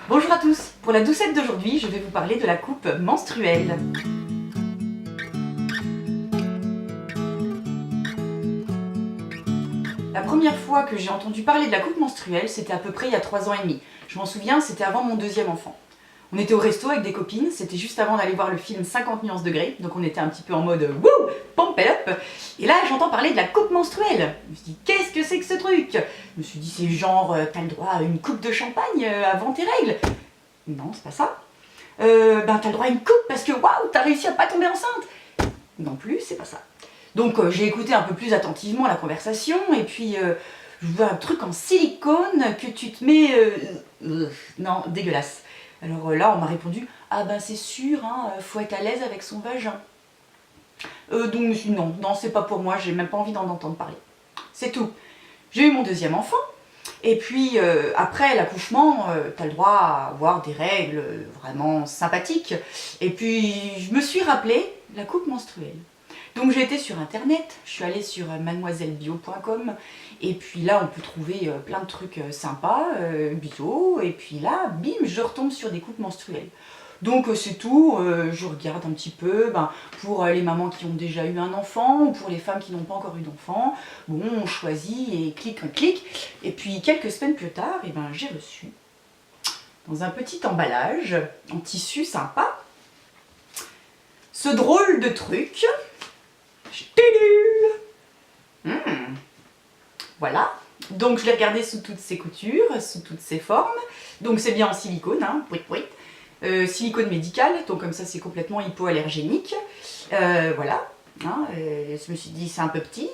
Bonjour à tous. Pour la doucette d'aujourd'hui, je vais vous parler de la coupe menstruelle. La première fois que j'ai entendu parler de la coupe menstruelle, c'était à peu près il y a 3 ans et demi. Je m'en souviens, c'était avant mon deuxième enfant. On était au resto avec des copines, c'était juste avant d'aller voir le film 50 nuances degrés, donc on était un petit peu en mode wouh, pump it up. Et là, j'entends parler de la coupe menstruelle. Je me suis dit, qu'est-ce que c'est que ce truc? Je me suis dit, c'est genre, t'as le droit à une coupe de champagne avant tes règles. Non, c'est pas ça. T'as le droit à une coupe parce que waouh, t'as réussi à pas tomber enceinte. Non plus, c'est pas ça. Donc j'ai écouté un peu plus attentivement la conversation et puis je vois un truc en silicone que tu te mets... non, dégueulasse. Alors là, on m'a répondu, ah ben c'est sûr, hein, faut être à l'aise avec son vagin. Donc je me suis dit, non, non, c'est pas pour moi, j'ai même pas envie d'en entendre parler. C'est tout. J'ai eu mon deuxième enfant. Et puis après l'accouchement, tu as le droit à avoir des règles vraiment sympathiques. Et puis je me suis rappelé la coupe menstruelle. Donc j'ai été sur internet, je suis allée sur mademoisellebio.com et puis là on peut trouver plein de trucs sympas, bio, et puis là, bim, je retombe sur des coupes menstruelles. Donc c'est tout, je regarde un petit peu, pour les mamans qui ont déjà eu un enfant, ou pour les femmes qui n'ont pas encore eu d'enfant, bon, on choisit et clique, et puis quelques semaines plus tard, j'ai reçu, dans un petit emballage, en tissu sympa, ce drôle de truc. Voilà, donc je l'ai regardé sous toutes ses coutures, sous toutes ses formes, donc c'est bien en silicone, hein, silicone médical, donc comme ça c'est complètement hypoallergénique, voilà, hein, je me suis dit c'est un peu petit,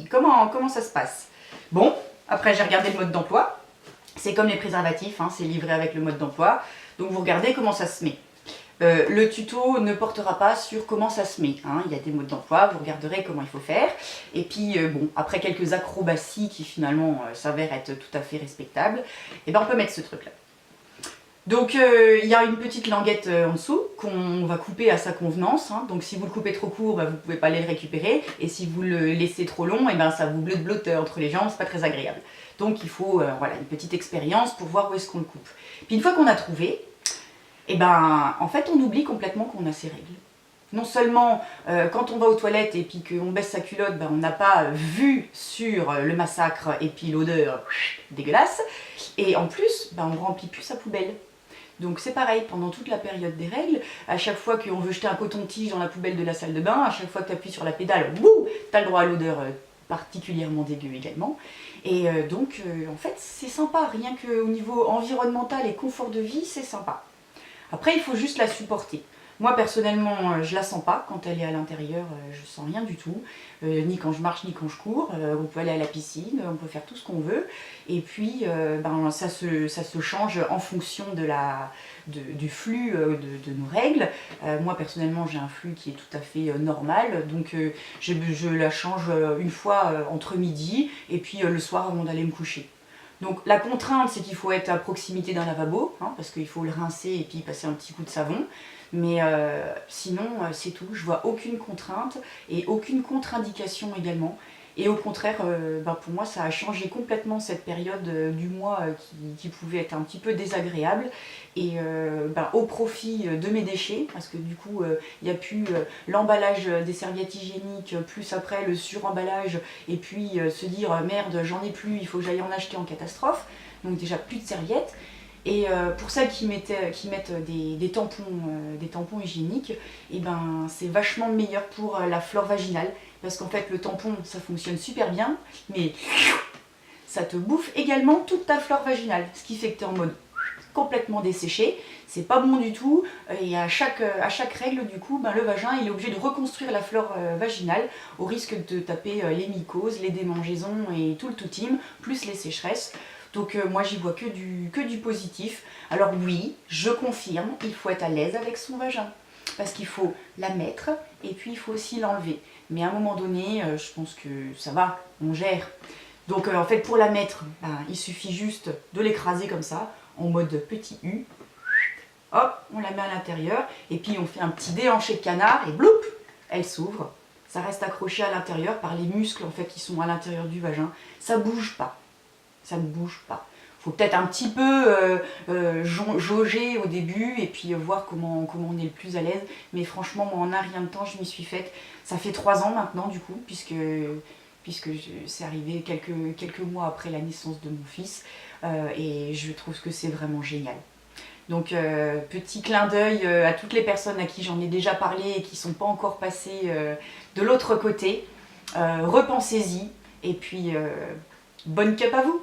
comment ça se passe? Bon, après j'ai regardé le mode d'emploi, c'est comme les préservatifs, hein, c'est livré avec le mode d'emploi, donc vous regardez comment ça se met. Le tuto ne portera pas sur comment ça se met, hein. Il y a des modes d'emploi, vous regarderez comment il faut faire. Et puis bon, après quelques acrobaties qui finalement s'avèrent être tout à fait respectables, on peut mettre ce truc là. Donc il y a une petite languette en dessous qu'on va couper à sa convenance, hein. Donc si vous le coupez trop court, vous ne pouvez pas aller le récupérer, et si vous le laissez trop long, ça vous blotte entre les jambes, c'est pas très agréable. Donc il faut voilà, une petite expérience pour voir où est-ce qu'on le coupe. Puis une fois qu'on a trouvé, en fait on oublie complètement qu'on a ses règles. Non seulement quand on va aux toilettes et puis qu'on baisse sa culotte, on n'a pas vu sur le massacre et puis l'odeur dégueulasse, et en plus on ne remplit plus sa poubelle. Donc c'est pareil, pendant toute la période des règles, à chaque fois qu'on veut jeter un coton-tige dans la poubelle de la salle de bain, à chaque fois que tu appuies sur la pédale, bouh, tu as le droit à l'odeur particulièrement dégueu également. Et en fait c'est sympa, rien qu'au niveau environnemental et confort de vie, c'est sympa. Après, il faut juste la supporter. Moi, personnellement, je la sens pas quand elle est à l'intérieur, je sens rien du tout. Ni quand je marche, ni quand je cours. On peut aller à la piscine, on peut faire tout ce qu'on veut. Et puis, ça se change en fonction du flux de nos règles. Moi, personnellement, j'ai un flux qui est tout à fait normal. Donc, je la change une fois entre midi et puis le soir avant d'aller me coucher. Donc la contrainte, c'est qu'il faut être à proximité d'un lavabo, hein, parce qu'il faut le rincer et puis passer un petit coup de savon. Mais sinon, c'est tout. Je vois aucune contrainte et aucune contre-indication également. Et au contraire, pour moi, ça a changé complètement cette période du mois qui pouvait être un petit peu désagréable. Et au profit de mes déchets, parce que du coup, il n'y a plus l'emballage des serviettes hygiéniques, plus après le suremballage, et puis se dire merde, j'en ai plus, il faut que j'aille en acheter en catastrophe. Donc déjà plus de serviettes. Et pour celles qui mettent des tampons hygiéniques, c'est vachement meilleur pour la flore vaginale. Parce qu'en fait, le tampon, ça fonctionne super bien, mais ça te bouffe également toute ta flore vaginale. Ce qui fait que tu es en mode complètement desséché, c'est pas bon du tout. Et à chaque règle, du coup, le vagin, il est obligé de reconstruire la flore vaginale, au risque de taper les mycoses, les démangeaisons et tout le tout-team, plus les sécheresses. Donc moi j'y vois que du positif. Alors oui, je confirme, il faut être à l'aise avec son vagin. Parce qu'il faut la mettre et puis il faut aussi l'enlever. Mais à un moment donné, je pense que ça va, on gère. Donc en fait pour la mettre, il suffit juste de l'écraser comme ça, en mode petit U. Hop, on la met à l'intérieur et puis on fait un petit déhanché de canard et bloup, elle s'ouvre. Ça reste accroché à l'intérieur par les muscles en fait qui sont à l'intérieur du vagin. Ça bouge pas. Ça ne bouge pas. faut peut-être un petit peu jauger au début et puis voir comment on est le plus à l'aise. Mais franchement, moi en un rien de temps, je m'y suis faite. Ça fait 3 ans maintenant du coup, puisque c'est arrivé quelques mois après la naissance de mon fils. Et je trouve que c'est vraiment génial. Donc petit clin d'œil à toutes les personnes à qui j'en ai déjà parlé et qui ne sont pas encore passées de l'autre côté. Repensez-y et puis bonne cup à vous!